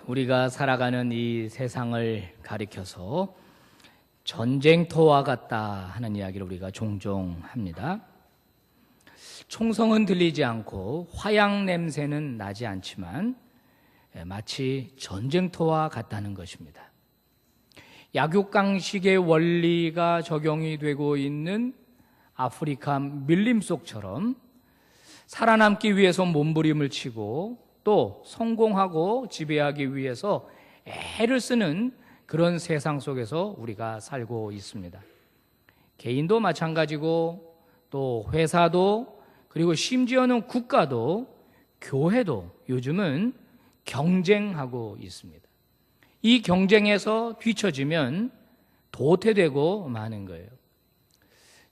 우리가 살아가는 이 세상을 가리켜서 전쟁터와 같다 하는 이야기를 우리가 종종 합니다. 총성은 들리지 않고 화약 냄새는 나지 않지만 마치 전쟁터와 같다는 것입니다. 약육강식의 원리가 적용이 되고 있는 아프리카 밀림속처럼 살아남기 위해서 몸부림을 치고 또 성공하고 지배하기 위해서 애를 쓰는 그런 세상 속에서 우리가 살고 있습니다. 개인도 마찬가지고 또 회사도 그리고 심지어는 국가도 교회도 요즘은 경쟁하고 있습니다. 이 경쟁에서 뒤처지면 도태되고 마는 거예요.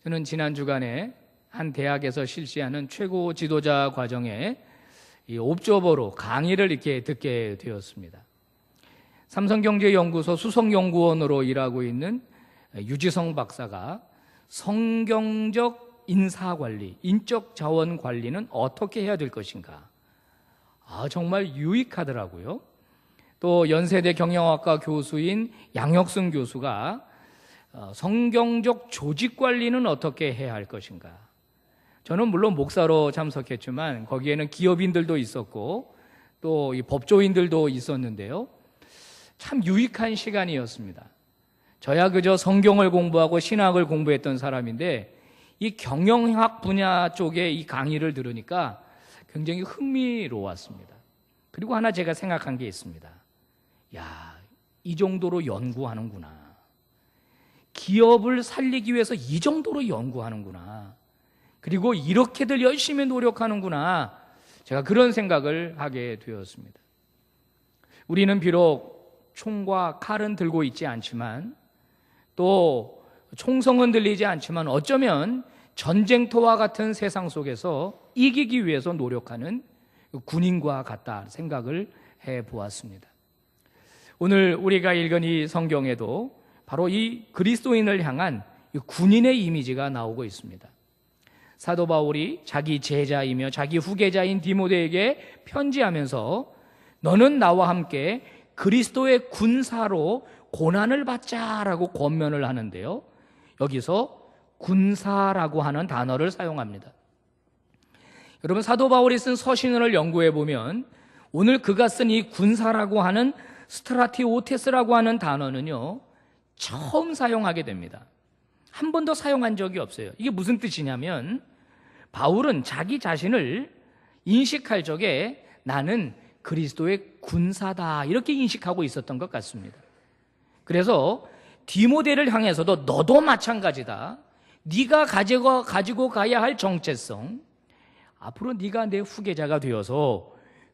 저는 지난 주간에 한 대학에서 실시하는 최고 지도자 과정에 이 옵저버로 강의를 이렇게 듣게 되었습니다. 삼성경제연구소 수석연구원으로 일하고 있는 유지성 박사가 성경적 인사관리, 인적 자원 관리는 어떻게 해야 될 것인가? 정말 유익하더라고요. 또 연세대 경영학과 교수인 양혁승 교수가 성경적 조직 관리는 어떻게 해야 할 것인가? 저는 물론 목사로 참석했지만 거기에는 기업인들도 있었고 또 이 법조인들도 있었는데요. 참 유익한 시간이었습니다. 저야 그저 성경을 공부하고 신학을 공부했던 사람인데 이 경영학 분야 쪽에 이 강의를 들으니까 굉장히 흥미로웠습니다. 그리고 하나 제가 생각한 게 있습니다. 이 정도로 연구하는구나. 기업을 살리기 위해서 이 정도로 연구하는구나. 그리고 이렇게들 열심히 노력하는구나. 제가 그런 생각을 하게 되었습니다. 우리는 비록 총과 칼은 들고 있지 않지만 또 총성은 들리지 않지만 어쩌면 전쟁터와 같은 세상 속에서 이기기 위해서 노력하는 군인과 같다 생각을 해보았습니다. 오늘 우리가 읽은 이 성경에도 바로 이 그리스도인을 향한 이 군인의 이미지가 나오고 있습니다. 사도 바울이 자기 제자이며 자기 후계자인 디모데에게 편지하면서 너는 나와 함께 그리스도의 군사로 고난을 받자라고 권면을 하는데요. 여기서 군사라고 하는 단어를 사용합니다. 여러분, 사도 바울이 쓴 서신을 연구해 보면 오늘 그가 쓴 이 군사라고 하는 스트라티오테스라고 하는 단어는요, 처음 사용하게 됩니다. 한 번도 사용한 적이 없어요. 이게 무슨 뜻이냐면 바울은 자기 자신을 인식할 적에 나는 그리스도의 군사다 이렇게 인식하고 있었던 것 같습니다. 그래서 디모데를 향해서도 너도 마찬가지다. 네가 가지고 가야 할 정체성, 앞으로 네가 내 후계자가 되어서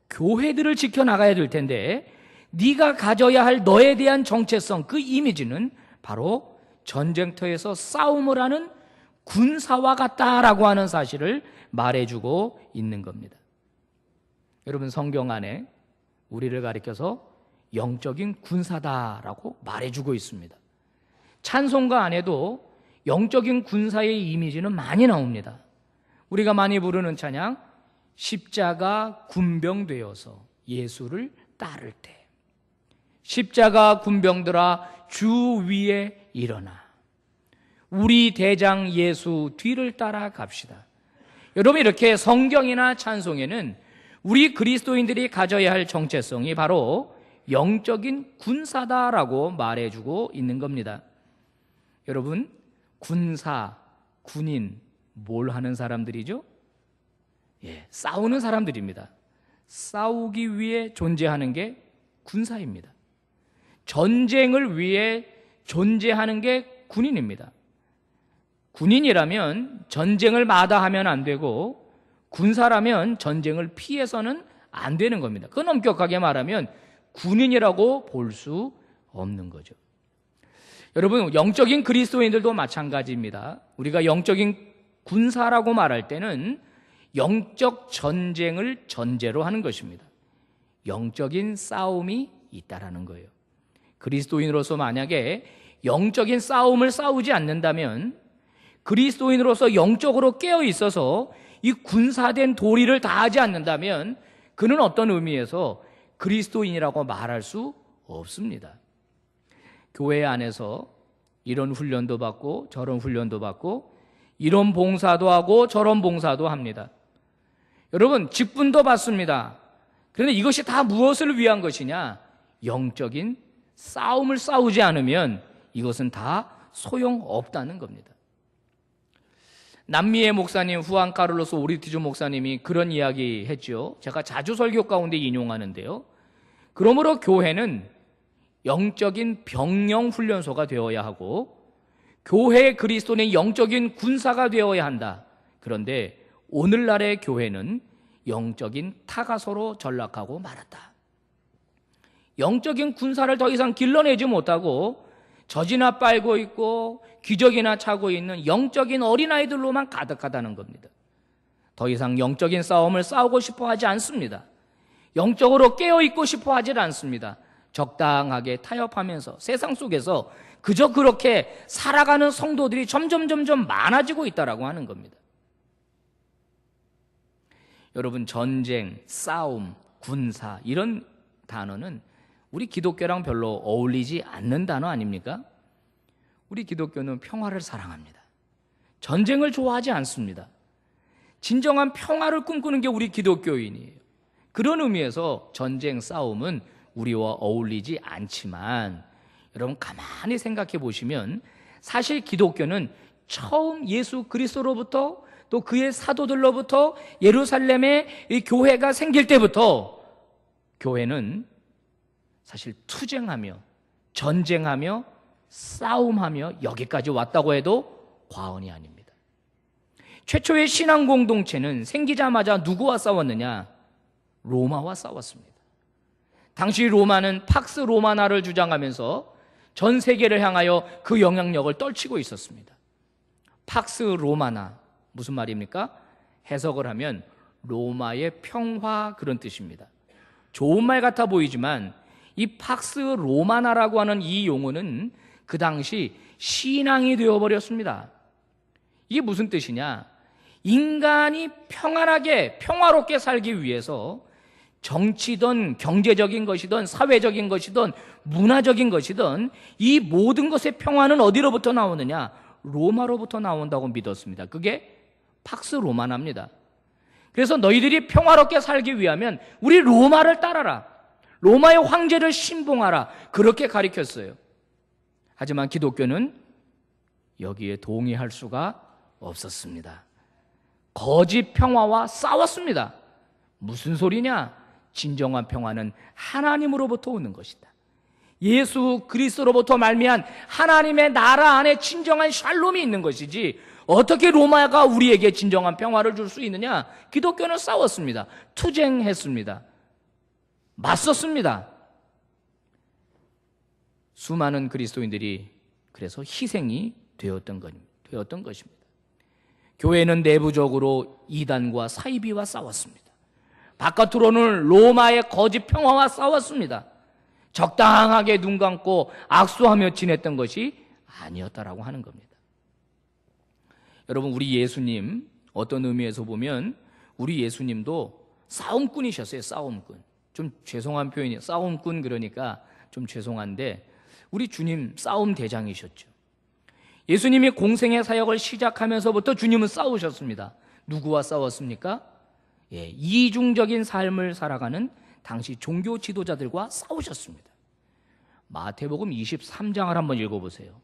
교회들을 지켜나가야 될 텐데 네가 가져야 할 너에 대한 정체성, 그 이미지는 바로 전쟁터에서 싸움을 하는 군사와 같다라고 하는 사실을 말해주고 있는 겁니다. 여러분, 성경 안에 우리를 가리켜서 영적인 군사다라고 말해주고 있습니다. 찬송가 안에도 영적인 군사의 이미지는 많이 나옵니다. 우리가 많이 부르는 찬양, 십자가 군병되어서 예수를 따를 때, 십자가 군병들아 주 위에 일어나 우리 대장 예수 뒤를 따라 갑시다. 여러분, 이렇게 성경이나 찬송에는 우리 그리스도인들이 가져야 할 정체성이 바로 영적인 군사다라고 말해주고 있는 겁니다. 여러분, 군사, 군인, 뭘 하는 사람들이죠? 싸우는 사람들입니다. 싸우기 위해 존재하는 게 군사입니다. 전쟁을 위해 존재하는 게 군인입니다. 군인이라면 전쟁을 마다하면 안 되고 군사라면 전쟁을 피해서는 안 되는 겁니다. 그건 엄격하게 말하면 군인이라고 볼 수 없는 거죠. 여러분, 영적인 그리스도인들도 마찬가지입니다. 우리가 영적인 군사라고 말할 때는 영적 전쟁을 전제로 하는 것입니다. 영적인 싸움이 있다라는 거예요. 그리스도인으로서 만약에 영적인 싸움을 싸우지 않는다면, 그리스도인으로서 영적으로 깨어 있어서 이 군사된 도리를 다하지 않는다면 그는 어떤 의미에서 그리스도인이라고 말할 수 없습니다. 교회 안에서 이런 훈련도 받고 저런 훈련도 받고 이런 봉사도 하고 저런 봉사도 합니다. 여러분, 직분도 받습니다. 그런데 이것이 다 무엇을 위한 것이냐? 영적인 싸움을 싸우지 않으면 이것은 다 소용없다는 겁니다. 남미의 목사님 후안 카를로스 오리티주 목사님이 그런 이야기 했죠. 제가 자주 설교 가운데 인용하는데요. 그러므로 교회는 영적인 병영 훈련소가 되어야 하고 교회 그리스도인의 영적인 군사가 되어야 한다. 그런데 오늘날의 교회는 영적인 타가소로 전락하고 말았다. 영적인 군사를 더 이상 길러내지 못하고 젖이나 빨고 있고 기저귀나 차고 있는 영적인 어린아이들로만 가득하다는 겁니다. 더 이상 영적인 싸움을 싸우고 싶어 하지 않습니다. 영적으로 깨어있고 싶어 하지 않습니다. 적당하게 타협하면서 세상 속에서 그저 그렇게 살아가는 성도들이 점점 많아지고 있다고 하는 겁니다. 여러분, 전쟁, 싸움, 군사 이런 단어는 우리 기독교랑 별로 어울리지 않는 단어 아닙니까? 우리 기독교는 평화를 사랑합니다. 전쟁을 좋아하지 않습니다. 진정한 평화를 꿈꾸는 게 우리 기독교인이에요. 그런 의미에서 전쟁, 싸움은 우리와 어울리지 않지만 여러분 가만히 생각해 보시면 사실 기독교는 처음 예수 그리스도로부터 또 그의 사도들로부터 예루살렘에 이 교회가 생길 때부터 교회는 사실 투쟁하며 전쟁하며 싸움하며 여기까지 왔다고 해도 과언이 아닙니다. 최초의 신앙 공동체는 생기자마자 누구와 싸웠느냐? 로마와 싸웠습니다. 당시 로마는 팍스 로마나를 주장하면서 전 세계를 향하여 그 영향력을 떨치고 있었습니다. 팍스 로마나 무슨 말입니까? 해석을 하면 로마의 평화 그런 뜻입니다. 좋은 말 같아 보이지만 이 팍스 로마나라고 하는 이 용어는 그 당시 신앙이 되어버렸습니다. 이게 무슨 뜻이냐? 인간이 평안하게 평화롭게 살기 위해서 정치든 경제적인 것이든 사회적인 것이든 문화적인 것이든 이 모든 것의 평화는 어디로부터 나오느냐? 로마로부터 나온다고 믿었습니다. 그게 팍스 로마나입니다. 그래서 너희들이 평화롭게 살기 위하면 우리 로마를 따라라. 로마의 황제를 신봉하라. 그렇게 가르쳤어요. 하지만 기독교는 여기에 동의할 수가 없었습니다. 거짓 평화와 싸웠습니다. 무슨 소리냐? 진정한 평화는 하나님으로부터 오는 것이다. 예수 그리스도로부터 말미암은 하나님의 나라 안에 진정한 샬롬이 있는 것이지 어떻게 로마가 우리에게 진정한 평화를 줄 수 있느냐? 기독교는 싸웠습니다. 투쟁했습니다. 맞섰습니다. 수많은 그리스도인들이 그래서 희생이 되었던 것입니다. 교회는 내부적으로 이단과 사이비와 싸웠습니다. 바깥으로는 로마의 거짓 평화와 싸웠습니다. 적당하게 눈 감고 악수하며 지냈던 것이 아니었다라고 하는 겁니다. 여러분, 우리 예수님 어떤 의미에서 보면 우리 예수님도 싸움꾼이셨어요. 싸움꾼. 좀 죄송한 표현이에요. 싸움꾼 그러니까 좀 죄송한데 우리 주님 싸움 대장이셨죠. 예수님이 공생의 사역을 시작하면서부터 주님은 싸우셨습니다. 누구와 싸웠습니까? 이중적인 삶을 살아가는 당시 종교 지도자들과 싸우셨습니다. 마태복음 23장을 한번 읽어보세요.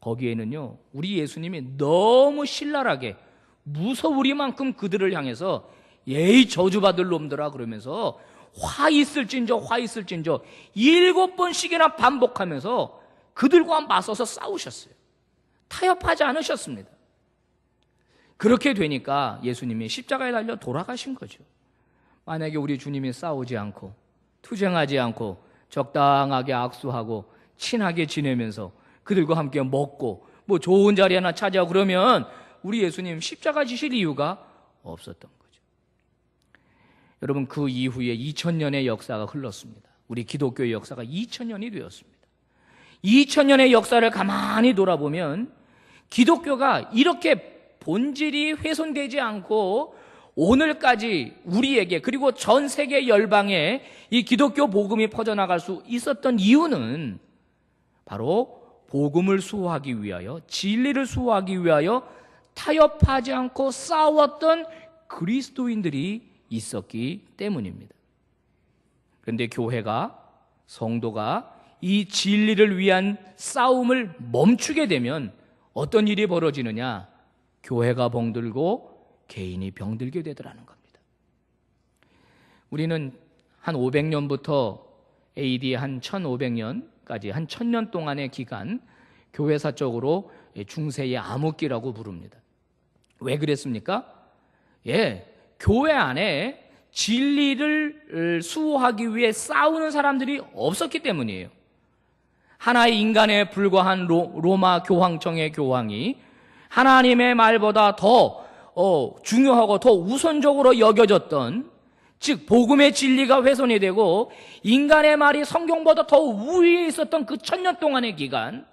거기에는요, 우리 예수님이 너무 신랄하게 무서우리만큼 그들을 향해서 예의 저주받을 놈들아 그러면서 화 있을진저 7번씩이나 반복하면서 그들과 맞서서 싸우셨어요. 타협하지 않으셨습니다. 그렇게 되니까 예수님이 십자가에 달려 돌아가신 거죠. 만약에 우리 주님이 싸우지 않고 투쟁하지 않고 적당하게 악수하고 친하게 지내면서 그들과 함께 먹고 뭐 좋은 자리 하나 차지하고 그러면 우리 예수님 십자가 지실 이유가 없었던 거죠. 여러분, 그 이후에 2000년의 역사가 흘렀습니다. 우리 기독교의 역사가 2000년이 되었습니다. 2000년의 역사를 가만히 돌아보면 기독교가 이렇게 본질이 훼손되지 않고 오늘까지 우리에게 그리고 전 세계 열방에 이 기독교 복음이 퍼져나갈 수 있었던 이유는 바로 복음을 수호하기 위하여, 진리를 수호하기 위하여 타협하지 않고 싸웠던 그리스도인들이 있었기 때문입니다. 그런데 교회가, 성도가 이 진리를 위한 싸움을 멈추게 되면 어떤 일이 벌어지느냐? 교회가 병들고 개인이 병들게 되더라는 겁니다. 우리는 한 500년부터 AD 한 1500년까지 한 1000년 동안의 기간 교회사적으로 중세의 암흑기라고 부릅니다. 왜 그랬습니까? 교회 안에 진리를 수호하기 위해 싸우는 사람들이 없었기 때문이에요. 하나의 인간에 불과한 로마 교황청의 교황이 하나님의 말보다 더 중요하고 더 우선적으로 여겨졌던, 즉 복음의 진리가 훼손이 되고 인간의 말이 성경보다 더 우위에 있었던 그 1000년 동안의 기간,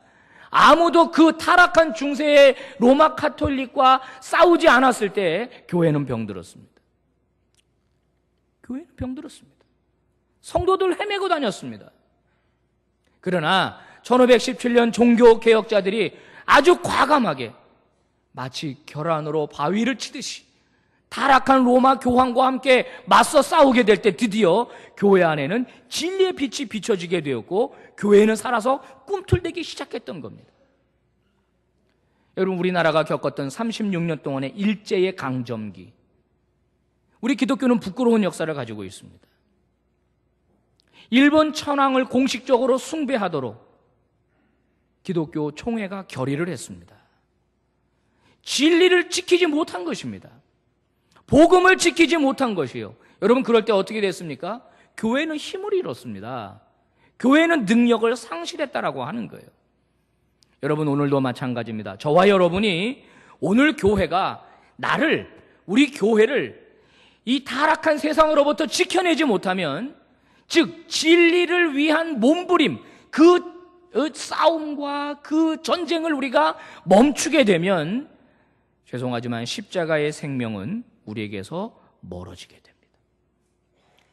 아무도 그 타락한 중세의 로마 카톨릭과 싸우지 않았을 때 교회는 병들었습니다. 교회는 병들었습니다. 성도들 헤매고 다녔습니다. 그러나 1517년 종교개혁자들이 아주 과감하게 마치 결안으로 바위를 치듯이 타락한 로마 교황과 함께 맞서 싸우게 될 때 드디어 교회 안에는 진리의 빛이 비춰지게 되었고 교회는 살아서 꿈틀대기 시작했던 겁니다. 여러분, 우리나라가 겪었던 36년 동안의 일제의 강점기, 우리 기독교는 부끄러운 역사를 가지고 있습니다. 일본 천황을 공식적으로 숭배하도록 기독교 총회가 결의를 했습니다. 진리를 지키지 못한 것입니다. 복음을 지키지 못한 것이요. 여러분, 그럴 때 어떻게 됐습니까? 교회는 힘을 잃었습니다. 교회는 능력을 상실했다라고 하는 거예요. 여러분, 오늘도 마찬가지입니다. 저와 여러분이 오늘 교회가 우리 교회를 이 타락한 세상으로부터 지켜내지 못하면, 즉 진리를 위한 몸부림, 그 싸움과 그 전쟁을 우리가 멈추게 되면 죄송하지만 십자가의 생명은 우리에게서 멀어지게 됩니다.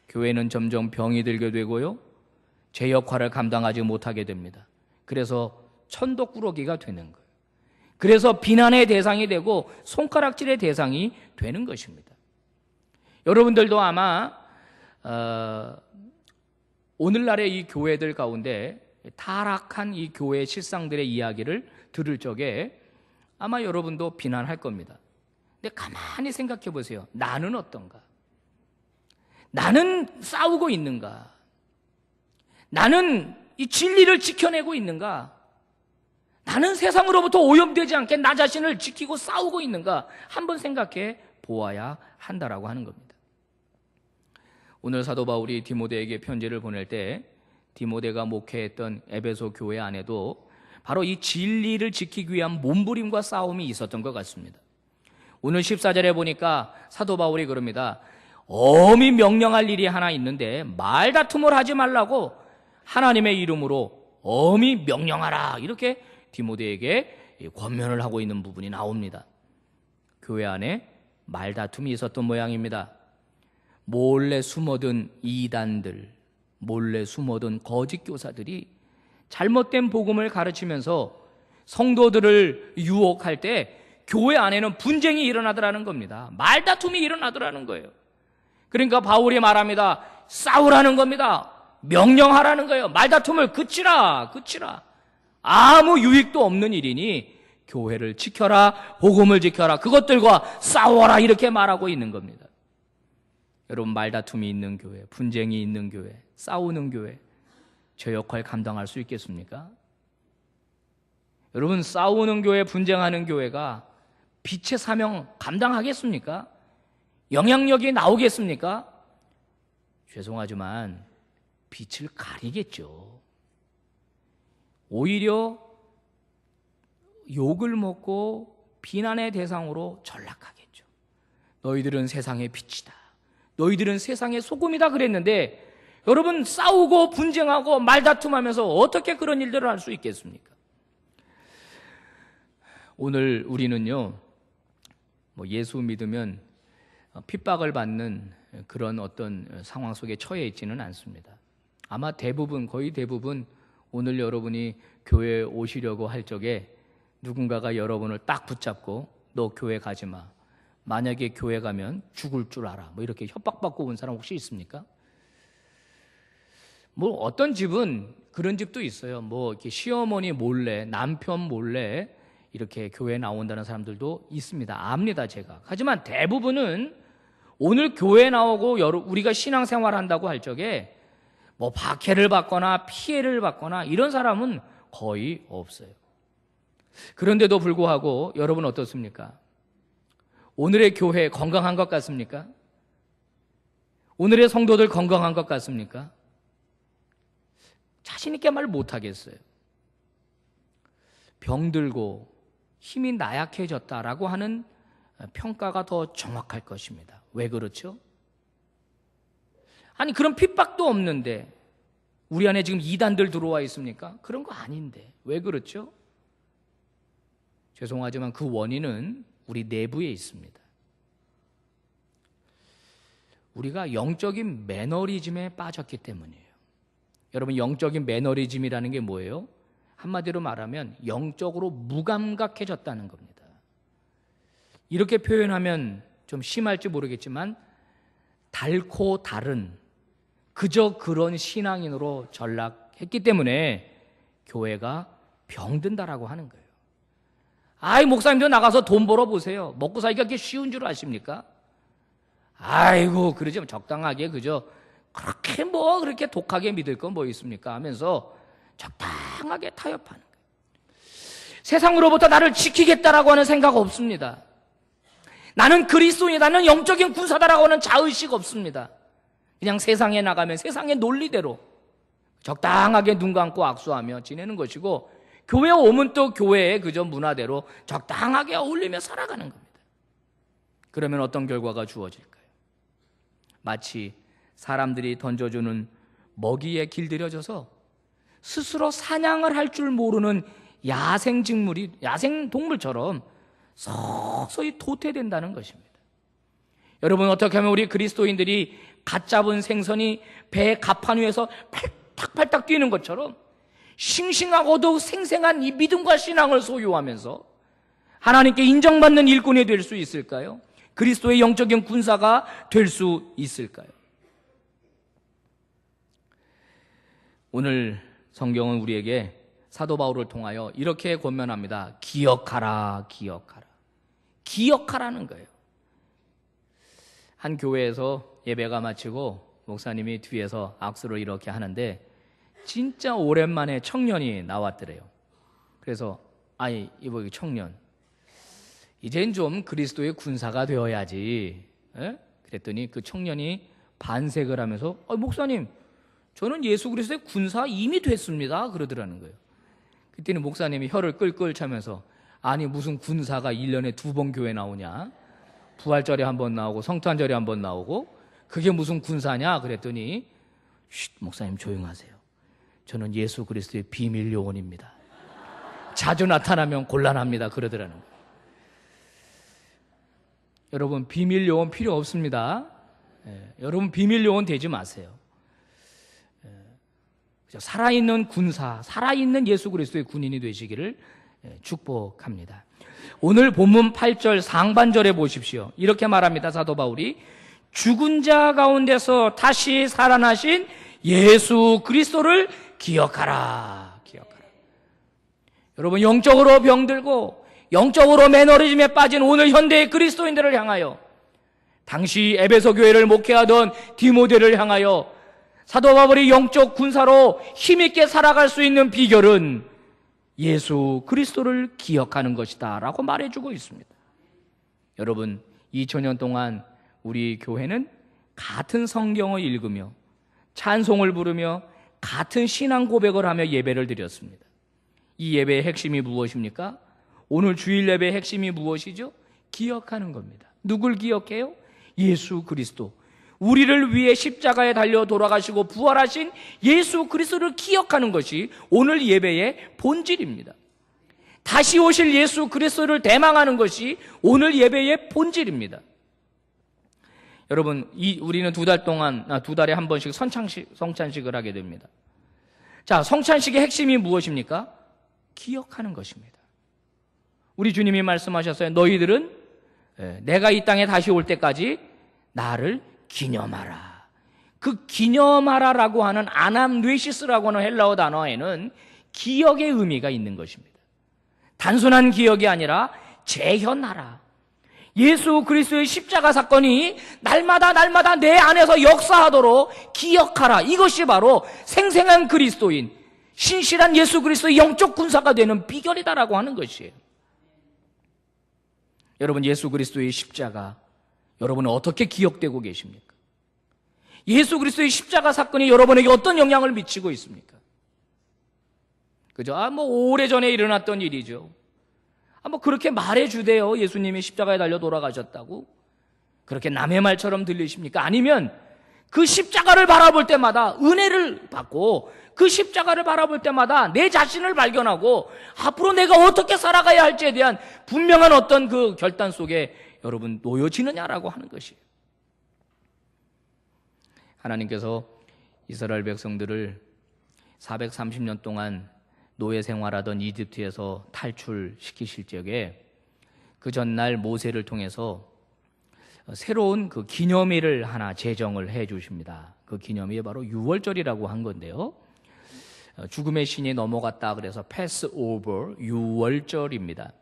교회는 점점 병이 들게 되고요, 제 역할을 감당하지 못하게 됩니다. 그래서 천덕꾸러기가 되는 거예요. 그래서 비난의 대상이 되고 손가락질의 대상이 되는 것입니다. 여러분들도 아마 오늘날의 이 교회들 가운데 타락한 이 교회 실상들의 이야기를 들을 적에 아마 여러분도 비난할 겁니다. 근데 가만히 생각해 보세요. 나는 어떤가? 나는 싸우고 있는가? 나는 이 진리를 지켜내고 있는가? 나는 세상으로부터 오염되지 않게 나 자신을 지키고 싸우고 있는가? 한번 생각해 보아야 한다라고 하는 겁니다. 오늘 사도 바울이 디모데에게 편지를 보낼 때 디모데가 목회했던 에베소 교회 안에도 바로 이 진리를 지키기 위한 몸부림과 싸움이 있었던 것 같습니다. 오늘 14절에 보니까 사도 바울이 그럽니다. 엄히 명령할 일이 하나 있는데 말다툼을 하지 말라고 하나님의 이름으로 엄히 명령하라, 이렇게 디모데에게 권면을 하고 있는 부분이 나옵니다. 교회 안에 말다툼이 있었던 모양입니다. 몰래 숨어든 이단들, 몰래 숨어든 거짓 교사들이 잘못된 복음을 가르치면서 성도들을 유혹할 때 교회 안에는 분쟁이 일어나더라는 겁니다. 말다툼이 일어나더라는 거예요. 그러니까 바울이 말합니다. 싸우라는 겁니다. 명령하라는 거예요. 말다툼을 그치라. 아무 유익도 없는 일이니 교회를 지켜라, 복음을 지켜라, 그것들과 싸워라, 이렇게 말하고 있는 겁니다. 여러분, 말다툼이 있는 교회, 분쟁이 있는 교회, 싸우는 교회, 저 역할 감당할 수 있겠습니까? 여러분, 싸우는 교회, 분쟁하는 교회가 빛의 사명 감당하겠습니까? 영향력이 나오겠습니까? 죄송하지만 빛을 가리겠죠. 오히려 욕을 먹고 비난의 대상으로 전락하겠죠. 너희들은 세상의 빛이다, 너희들은 세상의 소금이다 그랬는데, 여러분, 싸우고 분쟁하고 말다툼하면서 어떻게 그런 일들을 할 수 있겠습니까? 오늘 우리는요, 예수 믿으면 핍박을 받는 그런 어떤 상황 속에 처해 있지는 않습니다. 아마 대부분, 거의 대부분 오늘 여러분이 교회에 오시려고 할 적에 누군가가 여러분을 딱 붙잡고 너 교회 가지 마. 만약에 교회 가면 죽을 줄 알아. 뭐 이렇게 협박받고 온 사람 혹시 있습니까? 뭐 어떤 집은 그런 집도 있어요. 뭐 이렇게 시어머니 몰래, 남편 몰래 이렇게 교회에 나온다는 사람들도 있습니다. 압니다, 제가. 하지만 대부분은 오늘 교회에 나오고 우리가 신앙생활 한다고 할 적에 뭐 박해를 받거나 피해를 받거나 이런 사람은 거의 없어요. 그런데도 불구하고 여러분 어떻습니까? 오늘의 교회 건강한 것 같습니까? 오늘의 성도들 건강한 것 같습니까? 자신 있게 말 못하겠어요. 병들고 힘이 나약해졌다라고 하는 평가가 더 정확할 것입니다. 왜 그렇죠? 아니 그런 핍박도 없는데 우리 안에 지금 이단들 들어와 있습니까? 그런 거 아닌데 왜 그렇죠? 죄송하지만 그 원인은 우리 내부에 있습니다. 우리가 영적인 매너리즘에 빠졌기 때문이에요. 여러분 영적인 매너리즘이라는 게 뭐예요? 한마디로 말하면 영적으로 무감각해졌다는 겁니다. 이렇게 표현하면 좀 심할지 모르겠지만 닳고 다른 그저 그런 신앙인으로 전락했기 때문에 교회가 병든다라고 하는 거예요. 아이 목사님도 나가서 돈 벌어보세요. 먹고 살기가 그렇게 쉬운 줄 아십니까? 아이고 그러지 적당하게 그저 그렇게 뭐 그렇게 독하게 믿을 건 뭐 있습니까 하면서 적당하게 타협하는 거예요. 세상으로부터 나를 지키겠다라고 하는 생각 없습니다. 나는 그리스도인이다, 나는 영적인 군사다라고 하는 자의식 없습니다. 그냥 세상에 나가면 세상의 논리대로 적당하게 눈 감고 악수하며 지내는 것이고 교회에 오면 또 교회의 그저 문화대로 적당하게 어울리며 살아가는 겁니다. 그러면 어떤 결과가 주어질까요? 마치 사람들이 던져주는 먹이에 길들여져서 스스로 사냥을 할 줄 모르는 야생동물처럼 서서히 도태된다는 것입니다. 여러분 어떻게 하면 우리 그리스도인들이 갓 잡은 생선이 배 갑판 위에서 팔딱팔딱 뛰는 것처럼 싱싱하고도 생생한 이 믿음과 신앙을 소유하면서 하나님께 인정받는 일꾼이 될 수 있을까요? 그리스도의 영적인 군사가 될 수 있을까요? 오늘 성경은 우리에게 사도 바울을 통하여 이렇게 권면합니다. 기억하라, 기억하라. 기억하라는 거예요. 한 교회에서 예배가 마치고 목사님이 뒤에서 악수를 이렇게 하는데 진짜 오랜만에 청년이 나왔더래요. 그래서 아이 이거 청년 이젠 좀 그리스도의 군사가 되어야지. 그랬더니 그 청년이 반색을 하면서 목사님 저는 예수 그리스도의 군사 이미 됐습니다 그러더라는 거예요. 그때는 목사님이 혀를 끌끌 차면서 아니 무슨 군사가 1년에 2번 교회 나오냐, 부활절에 한 번 나오고 성탄절에 한 번 나오고 그게 무슨 군사냐 그랬더니 쉿 목사님 조용하세요. 저는 예수 그리스도의 비밀 요원입니다. 자주 나타나면 곤란합니다 그러더라는 거예요. 여러분 비밀 요원 필요 없습니다. 여러분 비밀 요원 되지 마세요. 살아있는 군사, 살아있는 예수 그리스도의 군인이 되시기를 축복합니다. 오늘 본문 8절 상반절에 보십시오. 이렇게 말합니다. 사도 바울이 죽은 자 가운데서 다시 살아나신 예수 그리스도를 기억하라. 기억하라. 여러분 영적으로 병들고 영적으로 매너리즘에 빠진 오늘 현대의 그리스도인들을 향하여 당시 에베소 교회를 목회하던 디모데를 향하여 사도 바울이 영적 군사로 힘있게 살아갈 수 있는 비결은 예수 그리스도를 기억하는 것이다 라고 말해주고 있습니다. 여러분 2000년 동안 우리 교회는 같은 성경을 읽으며 찬송을 부르며 같은 신앙 고백을 하며 예배를 드렸습니다. 이 예배의 핵심이 무엇입니까? 오늘 주일 예배의 핵심이 무엇이죠? 기억하는 겁니다. 누굴 기억해요? 예수 그리스도. 우리를 위해 십자가에 달려 돌아가시고 부활하신 예수 그리스도를 기억하는 것이 오늘 예배의 본질입니다. 다시 오실 예수 그리스도를 대망하는 것이 오늘 예배의 본질입니다. 여러분, 우리는 2달 동안, 2달에 한 번씩 성찬식을 하게 됩니다. 자, 성찬식의 핵심이 무엇입니까? 기억하는 것입니다. 우리 주님이 말씀하셨어요. 너희들은 내가 이 땅에 다시 올 때까지 나를 기념하라. 그 기념하라라고 하는 아남뇌시스라고 하는 헬라어 단어에는 기억의 의미가 있는 것입니다. 단순한 기억이 아니라 재현하라. 예수 그리스도의 십자가 사건이 날마다 내 안에서 역사하도록 기억하라. 이것이 바로 생생한 그리스도인, 신실한 예수 그리스도의 영적 군사가 되는 비결이다라고 하는 것이에요. 여러분, 예수 그리스도의 십자가, 여러분은 어떻게 기억되고 계십니까? 예수 그리스도의 십자가 사건이 여러분에게 어떤 영향을 미치고 있습니까? 그죠? 오래전에 일어났던 일이죠. 그렇게 말해주대요. 예수님이 십자가에 달려 돌아가셨다고. 그렇게 남의 말처럼 들리십니까? 아니면 그 십자가를 바라볼 때마다 은혜를 받고, 그 십자가를 바라볼 때마다 내 자신을 발견하고 앞으로 내가 어떻게 살아가야 할지에 대한 분명한 어떤 그 결단 속에 여러분 놓여지느냐라고 하는 것이에요. 하나님께서 이스라엘 백성들을 430년 동안 노예 생활하던 이집트에서 탈출시키실 적에 그 전날 모세를 통해서 새로운 그 기념일을 하나 제정을 해 주십니다. 그 기념일이 바로 유월절이라고 한 건데요. 죽음의 신이 넘어갔다 그래서 패스오버, 유월절입니다.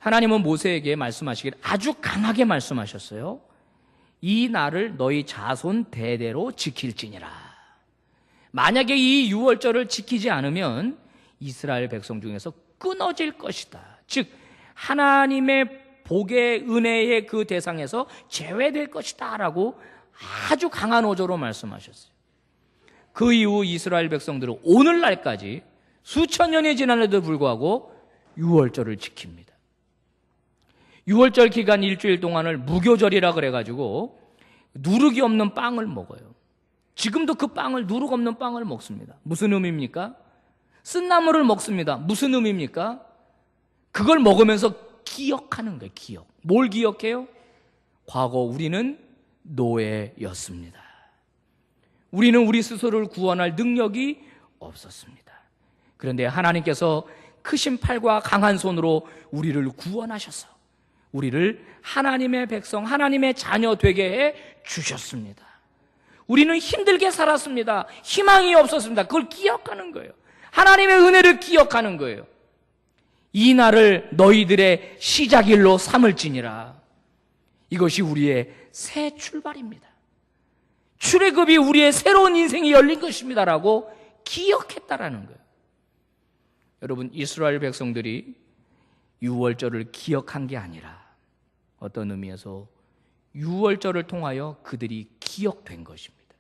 하나님은 모세에게 말씀하시기를 아주 강하게 말씀하셨어요. 이 날을 너희 자손 대대로 지킬지니라. 만약에 이 유월절을 지키지 않으면 이스라엘 백성 중에서 끊어질 것이다. 즉 하나님의 복의 은혜의 그 대상에서 제외될 것이다 라고 아주 강한 어조로 말씀하셨어요. 그 이후 이스라엘 백성들은 오늘날까지 수천 년이 지났는데도 불구하고 유월절을 지킵니다. 유월절 기간 일주일 동안을 무교절이라 그래가지고 누룩이 없는 빵을 먹어요. 지금도 그 빵을, 누룩 없는 빵을 먹습니다. 무슨 의미입니까? 쓴나물을 먹습니다. 무슨 의미입니까? 그걸 먹으면서 기억하는 거예요. 기억. 뭘 기억해요? 과거 우리는 노예였습니다. 우리는 우리 스스로를 구원할 능력이 없었습니다. 그런데 하나님께서 크신 팔과 강한 손으로 우리를 구원하셔서 우리를 하나님의 백성, 하나님의 자녀 되게 해 주셨습니다. 우리는 힘들게 살았습니다. 희망이 없었습니다. 그걸 기억하는 거예요. 하나님의 은혜를 기억하는 거예요. 이 날을 너희들의 시작일로 삼을지니라. 이것이 우리의 새 출발입니다. 출애굽이 우리의 새로운 인생이 열린 것입니다라고 기억했다라는 거예요. 여러분, 이스라엘 백성들이 유월절을 기억한 게 아니라 어떤 의미에서 유월절을 통하여 그들이 기억된 것입니다.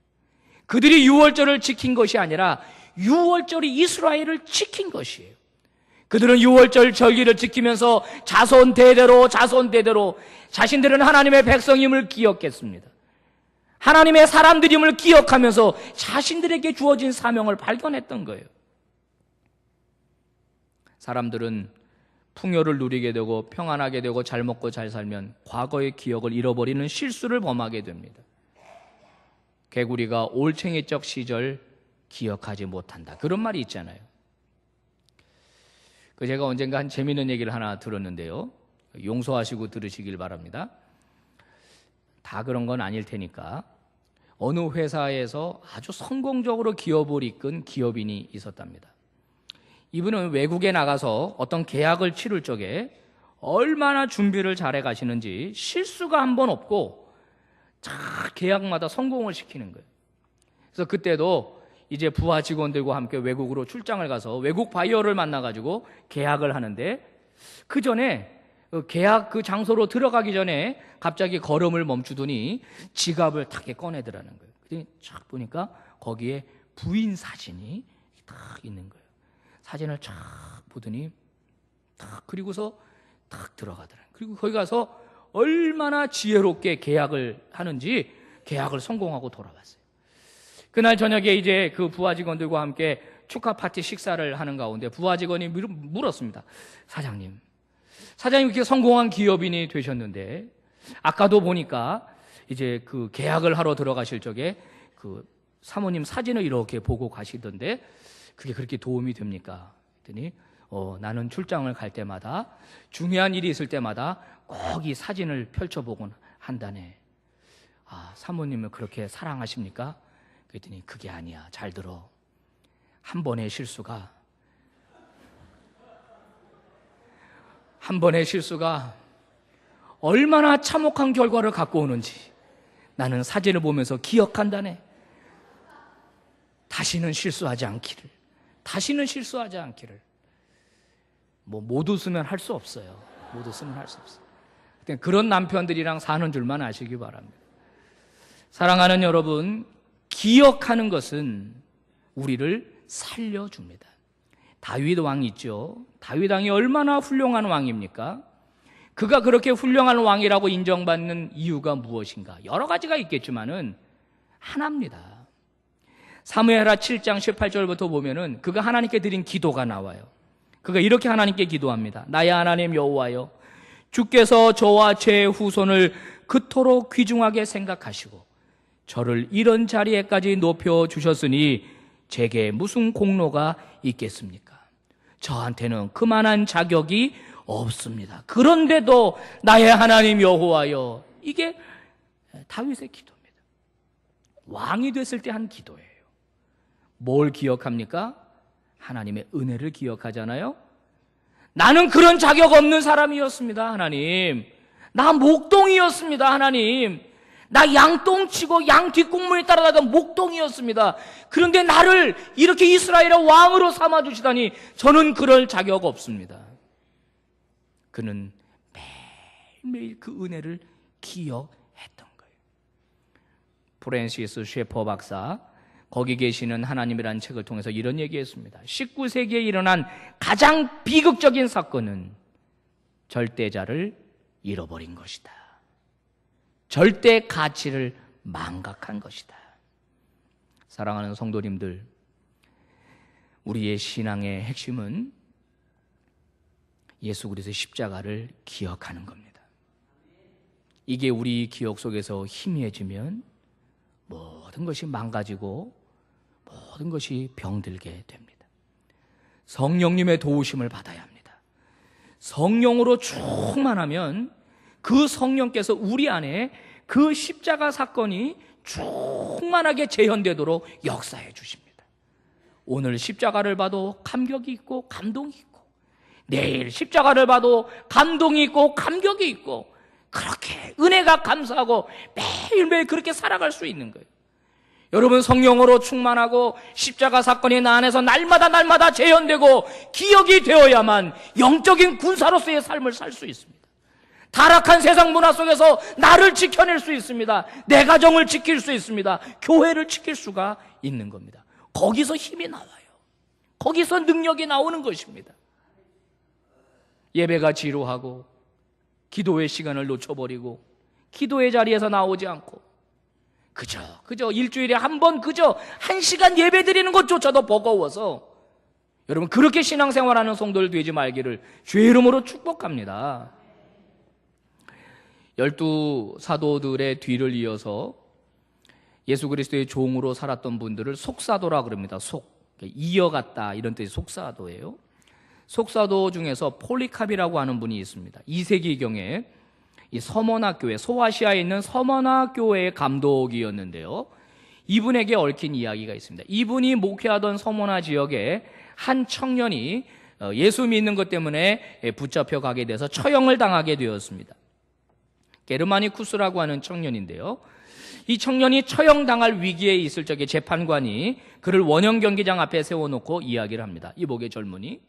그들이 유월절을 지킨 것이 아니라 유월절이 이스라엘을 지킨 것이에요. 그들은 유월절 절기를 지키면서 자손 대대로 자신들은 하나님의 백성임을 기억했습니다. 하나님의 사람들임을 기억하면서 자신들에게 주어진 사명을 발견했던 거예요. 사람들은 풍요를 누리게 되고 평안하게 되고 잘 먹고 잘 살면 과거의 기억을 잃어버리는 실수를 범하게 됩니다. 개구리가 올챙이적 시절 기억하지 못한다. 그런 말이 있잖아요. 제가 언젠가 한 재미있는 얘기를 하나 들었는데요. 용서하시고 들으시길 바랍니다. 다 그런 건 아닐 테니까. 어느 회사에서 아주 성공적으로 기업을 이끈 기업인이 있었답니다. 이분은 외국에 나가서 어떤 계약을 치를 적에 얼마나 준비를 잘해 가시는지 실수가 한 번 없고 계약마다 성공을 시키는 거예요. 그래서 그때도 이제 부하 직원들과 함께 외국으로 출장을 가서 외국 바이어를 만나가지고 계약을 하는데 그 전에 계약 그 장소로 들어가기 전에 갑자기 걸음을 멈추더니 지갑을 탁 꺼내더라는 거예요. 그랬더니 쫙 보니까 거기에 부인 사진이 딱 있는 거예요. 사진을 쫙 보더니 그리고서 딱 들어가더라고요. 그리고 거기 가서 얼마나 지혜롭게 계약을 하는지 계약을 성공하고 돌아왔어요. 그날 저녁에 이제 그 부하 직원들과 함께 축하 파티 식사를 하는 가운데 부하 직원이 물었습니다. 사장님 이렇게 성공한 기업인이 되셨는데 아까도 보니까 이제 그 계약을 하러 들어가실 적에 그 사모님 사진을 이렇게 보고 가시던데 그게 그렇게 도움이 됩니까? 그랬더니 나는 출장을 갈 때마다 중요한 일이 있을 때마다 꼭 이 사진을 펼쳐보곤 한다네. 아, 사모님을 그렇게 사랑하십니까? 그랬더니 그게 아니야. 잘 들어. 한 번의 실수가 얼마나 참혹한 결과를 갖고 오는지 나는 사진을 보면서 기억한다네. 다시는 실수하지 않기를. 못 웃으면 할 수 없어요. 그런 남편들이랑 사는 줄만 아시기 바랍니다. 사랑하는 여러분, 기억하는 것은 우리를 살려줍니다. 다윗 왕 있죠. 다윗 왕이 얼마나 훌륭한 왕입니까? 그가 그렇게 훌륭한 왕이라고 인정받는 이유가 무엇인가? 여러 가지가 있겠지만은 하나입니다. 사무엘하 7장 18절부터 보면은 그가 하나님께 드린 기도가 나와요. 그가 이렇게 하나님께 기도합니다. 나의 하나님 여호와여, 주께서 저와 제 후손을 그토록 귀중하게 생각하시고 저를 이런 자리에까지 높여주셨으니 제게 무슨 공로가 있겠습니까? 저한테는 그만한 자격이 없습니다. 그런데도 나의 하나님 여호와여, 이게 다윗의 기도입니다. 왕이 됐을 때 한 기도예요. 뭘 기억합니까? 하나님의 은혜를 기억하잖아요. 나는 그런 자격 없는 사람이었습니다. 하나님, 나 목동이었습니다. 하나님, 나 양똥치고 양 뒷공문에 따라다니던 목동이었습니다. 그런데 나를 이렇게 이스라엘의 왕으로 삼아주시다니 저는 그럴 자격 없습니다. 그는 매일매일 그 은혜를 기억했던 거예요. 프랜시스 셰퍼 박사, 거기 계시는 하나님이라는 책을 통해서 이런 얘기했습니다. 19세기에 일어난 가장 비극적인 사건은 절대자를 잃어버린 것이다. 절대 가치를 망각한 것이다. 사랑하는 성도님들, 우리의 신앙의 핵심은 예수 그리스도의 십자가를 기억하는 겁니다. 이게 우리 기억 속에서 희미해지면 모든 것이 망가지고 모든 것이 병들게 됩니다. 성령님의 도우심을 받아야 합니다. 성령으로 충만하면 그 성령께서 우리 안에 그 십자가 사건이 충만하게 재현되도록 역사해 주십니다. 오늘 십자가를 봐도 감격이 있고 감동이 있고, 내일 십자가를 봐도 감동이 있고 감격이 있고, 그렇게 은혜가 감사하고 매일매일 그렇게 살아갈 수 있는 거예요. 여러분, 성령으로 충만하고 십자가 사건이 나 안에서 날마다 재현되고 기억이 되어야만 영적인 군사로서의 삶을 살 수 있습니다. 타락한 세상 문화 속에서 나를 지켜낼 수 있습니다. 내 가정을 지킬 수 있습니다. 교회를 지킬 수가 있는 겁니다. 거기서 힘이 나와요. 거기서 능력이 나오는 것입니다. 예배가 지루하고 기도의 시간을 놓쳐버리고 기도의 자리에서 나오지 않고 그저 일주일에 한 번 그저 1시간 예배 드리는 것조차도 버거워서, 여러분, 그렇게 신앙생활하는 성도들 되지 말기를 주의 이름으로 축복합니다. 12 사도들의 뒤를 이어서 예수 그리스도의 종으로 살았던 분들을 속사도라 그럽니다. 이어갔다, 이런 뜻이 속사도예요. 속사도 중에서 폴리캅이라고 하는 분이 있습니다. 2세기경에 이 서머나 교회, 소아시아에 있는 서머나 교회의 감독이었는데요. 이분에게 얽힌 이야기가 있습니다. 이분이 목회하던 서머나 지역에 한 청년이 예수 믿는 것 때문에 붙잡혀 가게 돼서 처형을 당하게 되었습니다. 게르마니쿠스라고 하는 청년인데요. 이 청년이 처형당할 위기에 있을 적에 재판관이 그를 원형 경기장 앞에 세워놓고 이야기를 합니다. 이복의 젊은이,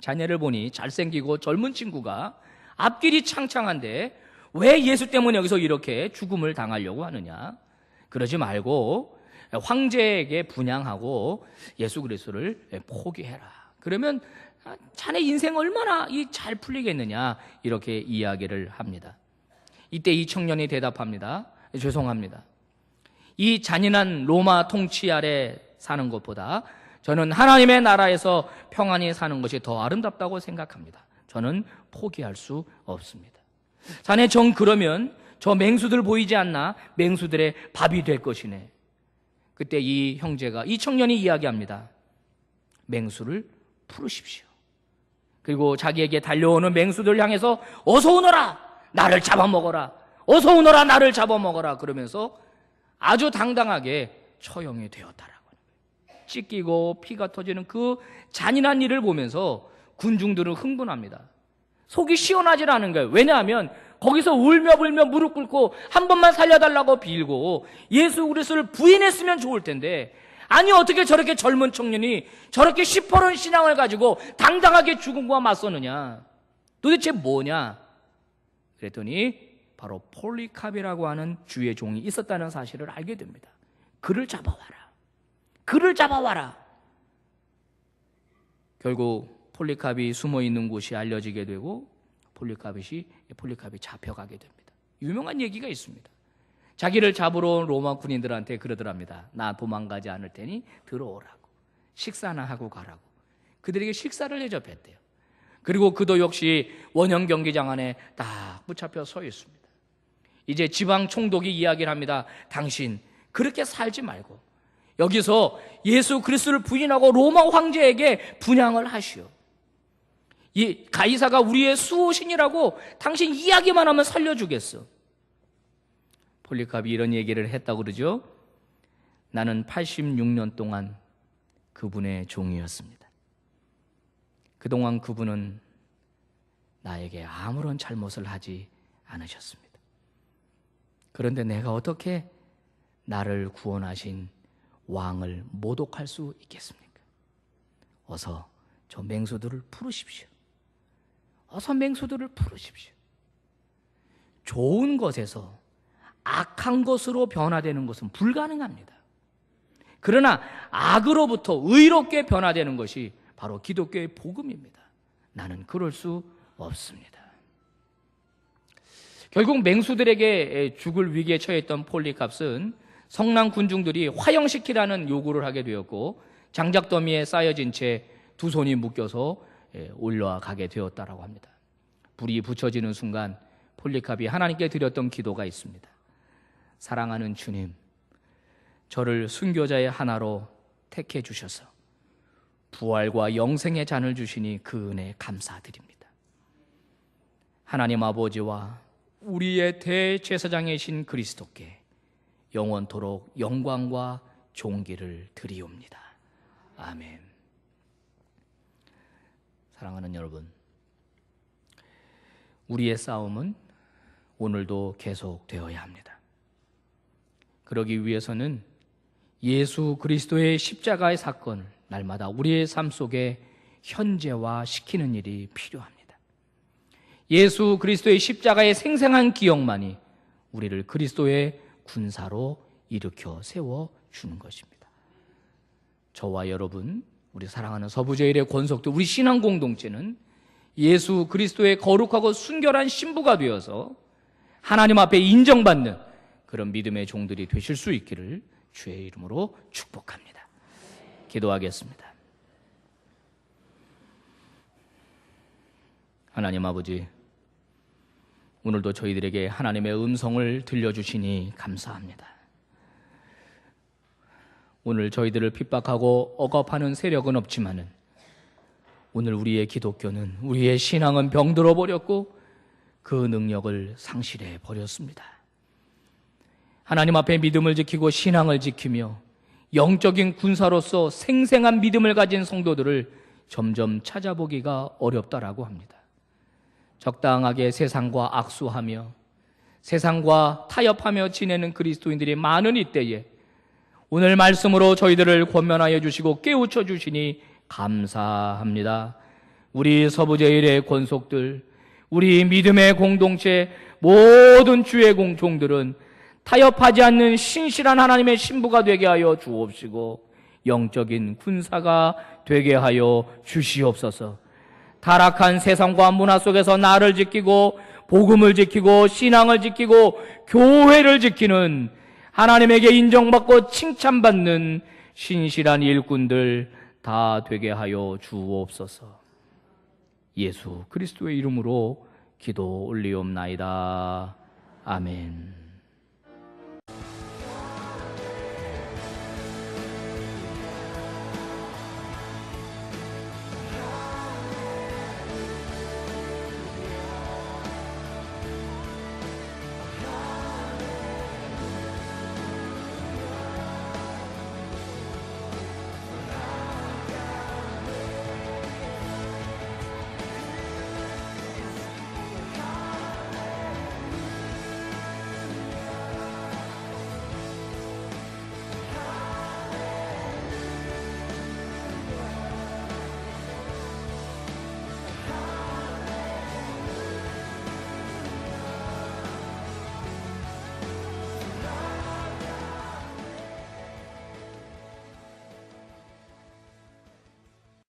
자네를 보니 잘생기고 젊은 친구가 앞길이 창창한데 왜 예수 때문에 여기서 이렇게 죽음을 당하려고 하느냐? 그러지 말고 황제에게 분양하고 예수 그리스도를 포기해라. 그러면 자네 인생 얼마나 잘 풀리겠느냐? 이렇게 이야기를 합니다. 이때 이 청년이 대답합니다. 죄송합니다. 이 잔인한 로마 통치 아래 사는 것보다 저는 하나님의 나라에서 평안히 사는 것이 더 아름답다고 생각합니다. 저는 포기할 수 없습니다. 자네 정 그러면 저 맹수들 보이지 않나? 맹수들의 밥이 될 것이네. 그때 이 형제가, 이 청년이 이야기합니다. 맹수를 풀으십시오. 그리고 자기에게 달려오는 맹수들 향해서 어서 오너라, 나를 잡아먹어라, 어서 오너라, 나를 잡아먹어라, 그러면서 아주 당당하게 처형이 되었다라고. 찢기고 피가 터지는 그 잔인한 일을 보면서 군중들은 흥분합니다. 속이 시원하지 않은 거예요. 왜냐하면 거기서 울며 불며 무릎 꿇고 한 번만 살려달라고 빌고 예수 그리스도를 부인했으면 좋을 텐데, 아니 어떻게 저렇게 젊은 청년이 저렇게 시퍼런 신앙을 가지고 당당하게 죽음과 맞서느냐, 도대체 뭐냐. 그랬더니 바로 폴리캅이라고 하는 주의 종이 있었다는 사실을 알게 됩니다. 그를 잡아와라, 그를 잡아와라. 결국 폴리캅이 숨어있는 곳이 알려지게 되고 폴리캅이 잡혀가게 됩니다. 유명한 얘기가 있습니다. 자기를 잡으러 온 로마 군인들한테 그러더랍니다. 나 도망가지 않을 테니 들어오라고, 식사나 하고 가라고. 그들에게 식사를 대접했대요. 그리고 그도 역시 원형 경기장 안에 딱 붙잡혀 서 있습니다. 이제 지방 총독이 이야기를 합니다. 당신 그렇게 살지 말고 여기서 예수 그리스도를 부인하고 로마 황제에게 분향을 하시오. 이 가이사가 우리의 수호신이라고 당신 이야기만 하면 살려주겠어. 폴리캅이 이런 얘기를 했다고 그러죠. 나는 86년 동안 그분의 종이었습니다. 그동안 그분은 나에게 아무런 잘못을 하지 않으셨습니다. 그런데 내가 어떻게 나를 구원하신 왕을 모독할 수 있겠습니까? 어서 저 맹수들을 풀으십시오. 어서 맹수들을 풀으십시오. 좋은 것에서 악한 것으로 변화되는 것은 불가능합니다. 그러나 악으로부터 의롭게 변화되는 것이 바로 기독교의 복음입니다. 나는 그럴 수 없습니다. 결국 맹수들에게 죽을 위기에 처했던 폴리캅은 성난 군중들이 화형시키라는 요구를 하게 되었고, 장작더미에 쌓여진 채 두 손이 묶여서 올라가게 되었다라고 합니다. 불이 붙여지는 순간 폴리캅이 하나님께 드렸던 기도가 있습니다. 사랑하는 주님, 저를 순교자의 하나로 택해 주셔서 부활과 영생의 잔을 주시니 그 은혜 감사드립니다. 하나님 아버지와 우리의 대제사장이신 그리스도께 영원토록 영광과 존귀를 드리옵니다. 아멘. 사랑하는 여러분, 우리의 싸움은 오늘도 계속되어야 합니다. 그러기 위해서는 예수 그리스도의 십자가의 사건을 날마다 우리의 삶 속에 현재화시키는 일이 필요합니다. 예수 그리스도의 십자가의 생생한 기억만이 우리를 그리스도의 군사로 일으켜 세워주는 것입니다. 저와 여러분, 우리 사랑하는 서부제일의 권속들, 우리 신앙 공동체는 예수 그리스도의 거룩하고 순결한 신부가 되어서 하나님 앞에 인정받는 그런 믿음의 종들이 되실 수 있기를 주의 이름으로 축복합니다. 기도하겠습니다. 하나님 아버지, 오늘도 저희들에게 하나님의 음성을 들려주시니 감사합니다. 오늘 저희들을 핍박하고 억압하는 세력은 없지만은 오늘 우리의 기독교는, 우리의 신앙은 병들어 버렸고 그 능력을 상실해 버렸습니다. 하나님 앞에 믿음을 지키고 신앙을 지키며 영적인 군사로서 생생한 믿음을 가진 성도들을 점점 찾아보기가 어렵다라고 합니다. 적당하게 세상과 악수하며 세상과 타협하며 지내는 그리스도인들이 많은 이때에 오늘 말씀으로 저희들을 권면하여 주시고 깨우쳐 주시니 감사합니다. 우리 서부제일의 권속들, 우리 믿음의 공동체 모든 주의 종들은 타협하지 않는 신실한 하나님의 신부가 되게 하여 주옵시고 영적인 군사가 되게 하여 주시옵소서. 타락한 세상과 문화 속에서 나를 지키고 복음을 지키고 신앙을 지키고 교회를 지키는 하나님에게 인정받고 칭찬받는 신실한 일꾼들 다 되게 하여 주옵소서. 예수 그리스도의 이름으로 기도 올리옵나이다. 아멘.